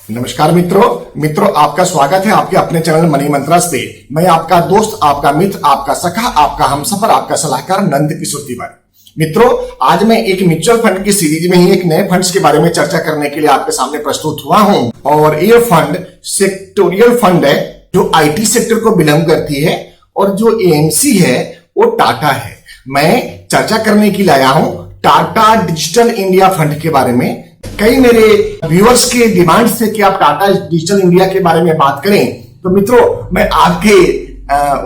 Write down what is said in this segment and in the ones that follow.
नमस्कार मित्रों आपका स्वागत है आपके अपने चैनल मनी मंत्रास पे। मैं आपका दोस्त, आपका मित्र, आपका सखा, आपका हमसफर, आपका सलाहकार नंद किशोर तिवारी। मित्रों, आज मैं एक म्यूचुअल फंड की सीरीज में ही एक नए फंड्स के बारे में चर्चा करने के लिए आपके सामने प्रस्तुत हुआ हूं। और ये फंड सेक्टोरियल फंड है जो आईटी सेक्टर को बिलोंग करती है और जो एएमसी है वो टाटा है। मैं चर्चा करने के लिए आया हूं टाटा डिजिटल इंडिया फंड के बारे में। कई मेरे व्यूअर्स के डिमांड से कि आप टाटा डिजिटल इंडिया के बारे में बात करें, तो मित्रों मैं आपके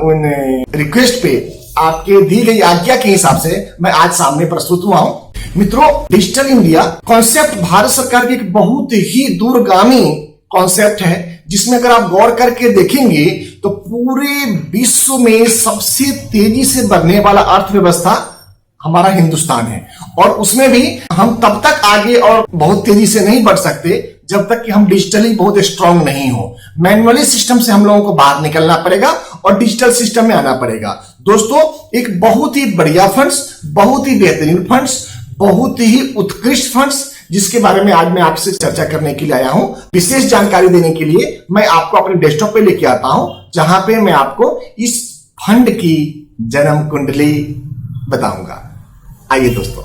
उन रिक्वेस्ट पे, आपके दी गई आज्ञा के हिसाब से मैं आज सामने प्रस्तुत हुआ हूं। मित्रों, डिजिटल इंडिया कॉन्सेप्ट भारत सरकार की एक बहुत ही दूरगामी कॉन्सेप्ट है, जिसमें अगर आप गौर करके देखेंगे तो पूरे विश्व में सबसे तेजी से बढ़ने वाला अर्थव्यवस्था हमारा हिंदुस्तान है। और उसमें भी हम तब तक आगे और बहुत तेजी से नहीं बढ़ सकते जब तक कि हम डिजिटली बहुत स्ट्रांग नहीं हो। मैनुअली सिस्टम से हम लोगों को बाहर निकलना पड़ेगा और डिजिटल सिस्टम में आना पड़ेगा। दोस्तों, एक बहुत ही बढ़िया फंड्स, बहुत ही बेहतरीन फंड्स, बहुत ही उत्कृष्ट फंड्स, जिसके बारे में आज मैं आपसे चर्चा करने के लिए आया हूं। विशेष जानकारी देने के लिए मैं आपको अपने डेस्कटॉप पे लेके आता हूं, जहां पे मैं आपको इस फंड की जन्म कुंडली बताऊंगा। आइए दोस्तों,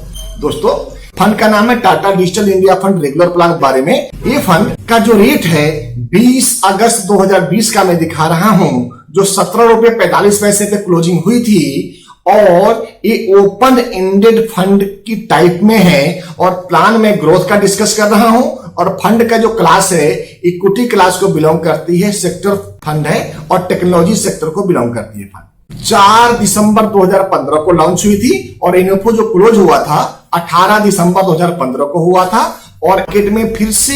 फंड का नाम है Tata digital India fund regular plan. बारे में ये फंड का जो रेट है 20 अगस्त 2020 का मैं दिखा रहा हूं, जो 17 रुपए 45 पैसे पे क्लोजिंग हुई थी। और ये ओपन एंडेड फंड की टाइप में है और प्लान में ग्रोथ का डिस्कस कर रहा हूं। और फंड का जो क्लास है इक्विटी क्लास को बिलोंग करती है, सेक्टर फंड है और टेक्नोलॉजी सेक्टर को बिलोंग करती है। फंड 4 दिसंबर 2015 को लॉन्च हुई थी और इन्फो जो क्लोज हुआ था 18 दिसंबर 2015 को हुआ था। और मार्केट में फिर से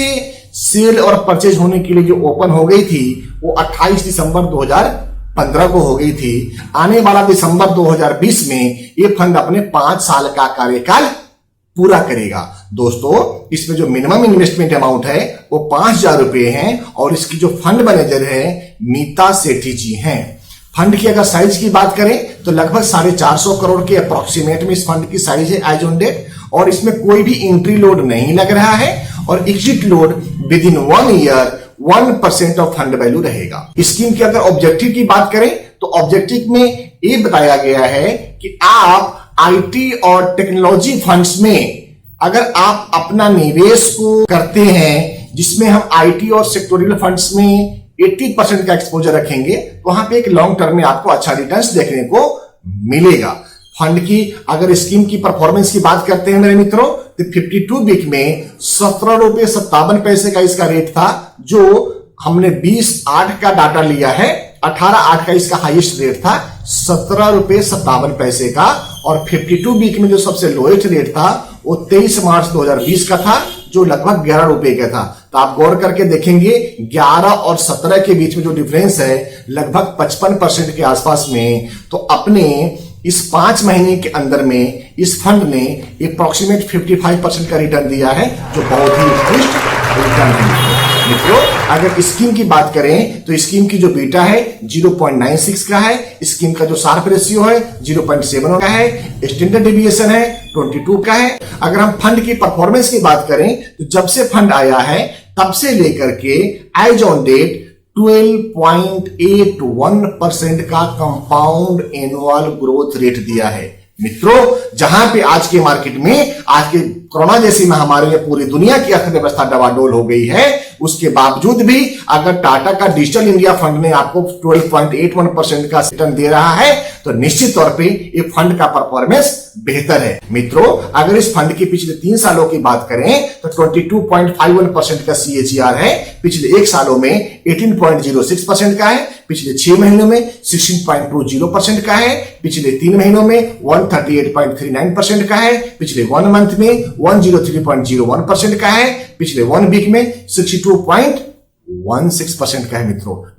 सेल और परचेज होने के लिए जो ओपन हो गई थी वो 28 दिसंबर 2015 को हो गई थी। आने वाला दिसंबर 2020 में ये फंड अपने 5 साल का कार्यकाल पूरा करेगा। दोस्तों, इसमें जो मिनिमम इन्वेस्टमेंट अमाउंट है वो 5,000 रुपए है और इसकी जो फंड मैनेजर है मीता सेठी जी हैं। फंड की अगर साइज की बात करें तो लगभग 450 करोड़ के अप्रोक्सीमेट में इस फंड की साइज है एज ऑन डेट। और इसमें कोई भी एंट्री लोड नहीं लग रहा है और exit load with in 1 year 1% of fund value रहेगा। स्कीम की अगर ऑब्जेक्टिव की बात करें तो ऑब्जेक्टिव में ये बताया गया है कि आप आईटी और टेक्नोलॉजी फंड्स में अगर आप अपना निवेश को करते हैं, जिसमें हम आईटी और सेक्टोरियल फंड्स में 80% का एक्सपोजर रखेंगे, तो वहां पे एक लॉन्ग टर्म में आपको अच्छा रिटर्न्स देखने को मिलेगा। फंड की अगर स्कीम की परफॉर्मेंस की बात करते हैं मेरे मित्रों, तो 52 वीक में 17 रुपए 57 पैसे का इसका रेट था, जो हमने 20/8 का डाटा लिया है। 18/8 का इसका हाईएस्ट रेट था 17 रुपए 57 पैसे का। और 52 वीक में जो सबसे लोएस्ट रेट था वो 23 मार्च 2020 का था, जो लगभग 11 रुपए का था। तो आप गौर करके देखेंगे 11 और 17 के बीच में जो डिफरेंस है लगभग 55% के आसपास में। तो अपने इस 5 महीने के अंदर में इस फंड ने अप्रोक्सीमेट 55% का रिटर्न दिया है, जो बहुत ही उत्कृष्ट रिटर्न है। मित्रों, अगर स्कीम की बात करें तो स्कीम की जो बीटा है 0.96 का है। स्कीम का जो शार्प रेशियो है 0.7 का है। स्टैंडर्ड डेविएशन है 22 का है। अगर हम फंड की परफॉर्मेंस की बात करें तो जब से फंड आया है तब से लेकर के एज ऑन डेट 12.81% का कंपाउंड एनुअल ग्रोथ रेट दिया है। मित्रों, जहां पे आज के मार्केट में आज के कोरोना जैसी महामारी में पूरी दुनिया की अर्थव्यवस्था डवाडोल हो गई है, उसके बावजूद भी अगर टाटा का डिजिटल इंडिया फंड ने आपको 12.81% का रिटर्न दे रहा है तो निश्चित तौर पे ये फंड का परफॉर्मेंस बेहतर है। मित्रों, अगर इस फंड की पिछले 3 सालों की बात करें तो 22.51% का CAGR है। पिछले 1 सालों में 18.06% का है। पिछले 6 महीनों में 16.20% का है। पिछले 3 महीनों में 138.39% का है। पिछले 1 मंथ में 103.01% का है। पिछले 1 वीक में 62.16% का है।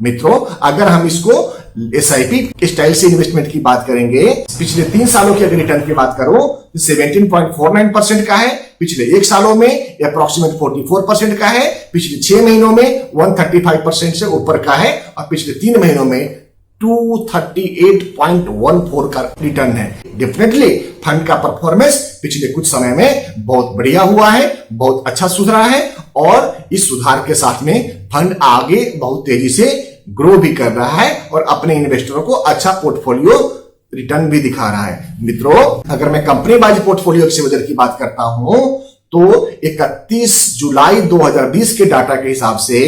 मित्रों, अगर हम इसको SIP स्टाइल से इन्वेस्टमेंट की बात करेंगे, पिछले 3 सालों की अगर रिटर्न की बात करो तो 17.49% का है। पिछले 1 सालों में अप्रोक्सीमेट 44% का है। पिछले 6 महीनों में 135% से ऊपर का है और पिछले 3 महीनों में 238.14 का रिटर्न है। डेफिनेटली फंड का परफॉर्मेंस पिछले कुछ समय में बहुत बढ़िया हुआ है, बहुत अच्छा सुधरा है और इस सुधार के साथ में फंड आगे बहुत तेजी से ग्रो भी कर रहा है और अपने इन्वेस्टरों को अच्छा पोर्टफोलियो रिटर्न भी दिखा रहा है। मित्रों, अगर मैं कंपनी वाइज पोर्टफोलियो एक्सपोजर की बात करता हूं तो 31 जुलाई 2020 के डाटा के हिसाब से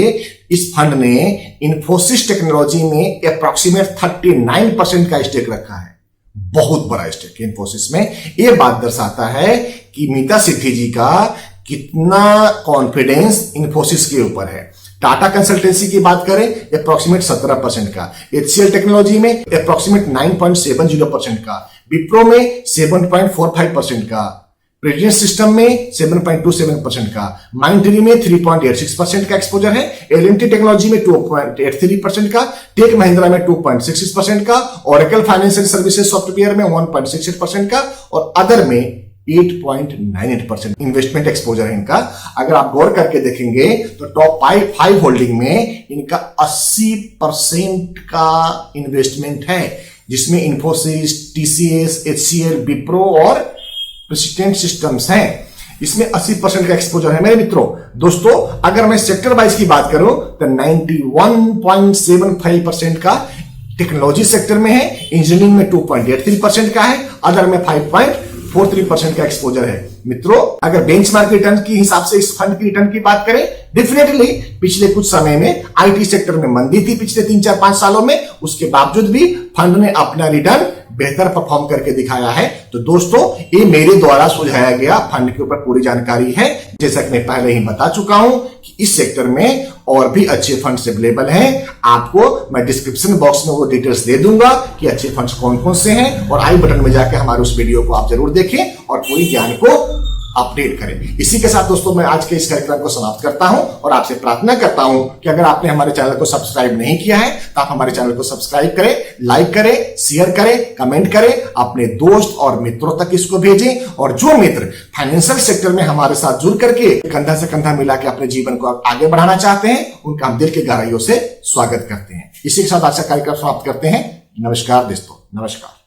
इस फंड ने इन्फोसिस टेक्नोलॉजी में अप्रॉक्सीमेट 39% का स्टेक रखा है। बहुत बड़ा स्टेक है इन्फोसिस में। यह बात दर्शाता है कि मीता सेठी जी का कितना कॉन्फिडेंस इन्फोसिस के ऊपर है। टाटा कंसल्टेंसी की बात करें अप्रॉक्सीमेट 17% का, एचसीएल टेक्नोलॉजी में अप्रॉक्सीमेट 9.70% का, विप्रो में 7.45% का, प्रेडियंस सिस्टम में 7.27% का, माइंडट्री में 3.86% का एक्सपोजर है, एलएनटी टेक्नोलॉजी में 2.83% का, टेक महिंद्रा में 2.66% का, ओरेकल फाइनेंशियल सर्विसेज सॉफ्टवेयर में 1.68% का और अदर में 8.98% इन्वेस्टमेंट एक्सपोजर है इनका। अगर आप गौर करके देखेंगे तो टॉप 5 होल्डिंग में इनका 80% का इन्वेस्टमेंट है, जिसमें इन्फोसिस, टीसीएस, एचसीएल, विप्रो और प्रेसिडेंट सिस्टम्स हैं। इसमें 80% का एक्सपोजर है मेरे मित्रों। दोस्तों, अगर मैं सेक्टर वाइज की बात करूं तो 91.75% का टेक्नोलॉजी सेक्टर में है, इंजीनियरिंग में 2.83% का है, अदर में 5.43% का एक्सपोजर है। मित्रों, अगर बेंचमार्क रिटर्न के हिसाब से इस फंड की रिटर्न की बात करें, डेफिनेटली पिछले कुछ समय में आईटी सेक्टर में मंदी थी पिछले 3-4-5 सालों में, उसके बावजूद भी फंड ने अपना रिटर्न बेहतर परफॉर्म करके दिखाया है। तो दोस्तों, ये मेरे द्वारा सुझाया गया फंड के ऊपर पूरी जानकारी है। जैसा कि मैं पहले ही बता चुका हूं कि इस सेक्टर में और भी अच्छे फंड्स अवेलेबल हैं। आपको मैं डिस्क्रिप्शन बॉक्स में वो डिटेल्स दे दूंगा कि अच्छे फंड्स कौन कौन से हैं और आई बटन में जाकर हमारे उस वीडियो को आप जरूर देखें और पूरी ज्ञान को अपडेट करें। इसी के साथ दोस्तों, मैं आज के इस कार्यक्रम को समाप्त करता हूं और आपसे प्रार्थना करता हूं कि अगर आपने हमारे चैनल को सब्सक्राइब नहीं किया है तो आप हमारे चैनल को सब्सक्राइब करें, लाइक करें, शेयर करें, कमेंट करें, अपने दोस्त और मित्रों तक इसको भेजें। और जो मित्र फाइनेंशियल सेक्टर में हमारे साथ जुड़ करके कंधा से कंधा मिला के अपने जीवन को आगे बढ़ाना चाहते हैं, उनका हम दिल की गहराइयों से स्वागत करते हैं। इसी के साथ आज का कार्यक्रम समाप्त करते हैं। नमस्कार दोस्तों, नमस्कार।